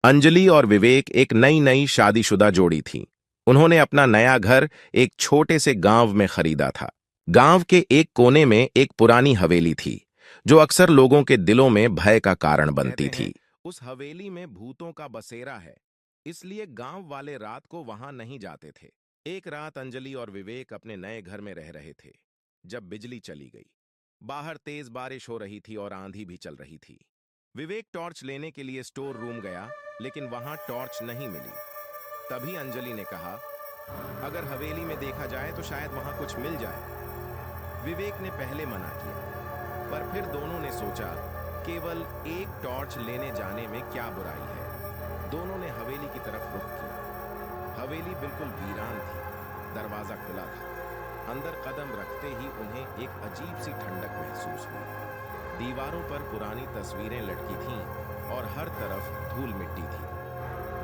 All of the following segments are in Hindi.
अंजलि और विवेक एक नई नई शादीशुदा जोड़ी थी। उन्होंने अपना नया घर एक छोटे से गांव में खरीदा था। गांव के एक कोने में एक पुरानी हवेली थी, जो अक्सर लोगों के दिलों में भय का कारण बनती थी। उस हवेली में भूतों का बसेरा है, इसलिए गांव वाले रात को वहां नहीं जाते थे। एक रात अंजलि और विवेक अपने नए घर में रह रहे थे, जब बिजली चली गई। बाहर तेज बारिश हो रही थी और आंधी भी चल रही थी। विवेक टॉर्च लेने के लिए स्टोर रूम गया, लेकिन वहां टॉर्च नहीं मिली। तभी अंजलि ने कहा, अगर हवेली में देखा जाए तो शायद वहां कुछ मिल जाए। विवेक ने पहले मना किया, पर फिर दोनों ने सोचा, केवल एक टॉर्च लेने जाने में क्या बुराई है। दोनों ने हवेली की तरफ रुख किया। हवेली बिल्कुल वीरान थी। दरवाजा खुला था। अंदर कदम रखते ही उन्हें एक अजीब सी ठंडक महसूस हुई। दीवारों पर पुरानी तस्वीरें लटकी थीं और हर तरफ धूल मिट्टी थी।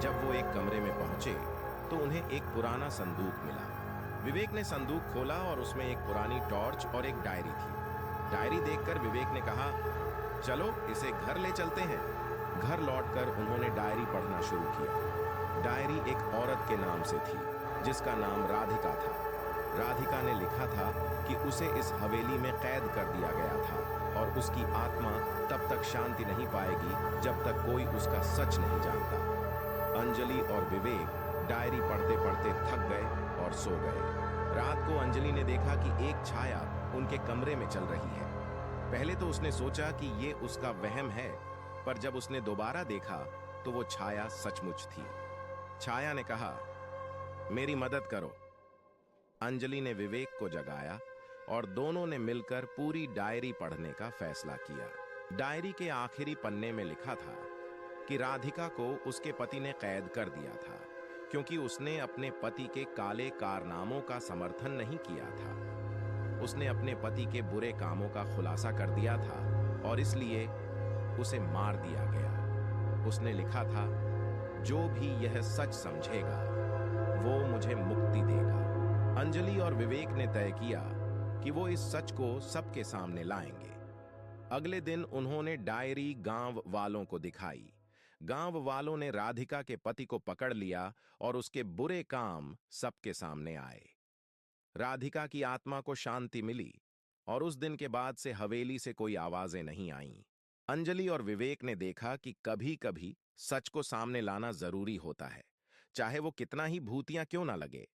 जब वो एक कमरे में पहुंचे, तो उन्हें एक पुराना संदूक मिला। विवेक ने संदूक खोला और उसमें एक पुरानी टॉर्च और एक डायरी थी। डायरी देखकर विवेक ने कहा, चलो इसे घर ले चलते हैं। घर लौटकर उन्होंने डायरी पढ़ना शुरू किया। डायरी एक औरत के नाम से थी, जिसका नाम राधिका था। राधिका ने लिखा था कि उसे इस हवेली में कैद कर दिया गया था और उसकी आत्मा तब तक शांति नहीं पाएगी जब तक कोई उसका सच नहीं जानता। अंजलि और विवेक डायरी पढ़ते पढ़ते थक गए और सो गए। रात को अंजलि ने देखा कि एक छाया उनके कमरे में चल रही है। पहले तो उसने सोचा कि ये उसका वहम है, पर जब उसने दोबारा देखा तो वो छाया सचमुच थी। छाया ने कहा, मेरी मदद करो। अंजलि ने विवेक को जगाया और दोनों ने मिलकर पूरी डायरी पढ़ने का फैसला किया। डायरी के आखिरी पन्ने में लिखा था कि राधिका को उसके पति ने कैद कर दिया था, क्योंकि उसने अपने पति के काले कारनामों का समर्थन नहीं किया था। उसने अपने पति के बुरे कामों का खुलासा कर दिया था और इसलिए उसे मार दिया गया। उसने लिखा था, जो भी यह सच समझेगा वो मुझे मुक्ति देगा। अंजलि और विवेक ने तय किया कि वो इस सच को सबके सामने लाएंगे। अगले दिन उन्होंने डायरी गांव वालों को दिखाई। गांव वालों ने राधिका के पति को पकड़ लिया और उसके बुरे काम सबके सामने आए। राधिका की आत्मा को शांति मिली और उस दिन के बाद से हवेली से कोई आवाजें नहीं आईं। अंजलि और विवेक ने देखा कि कभी-कभी सच को सामने लाना जरूरी होता है, चाहे वो कितना ही भूतिया क्यों ना लगे।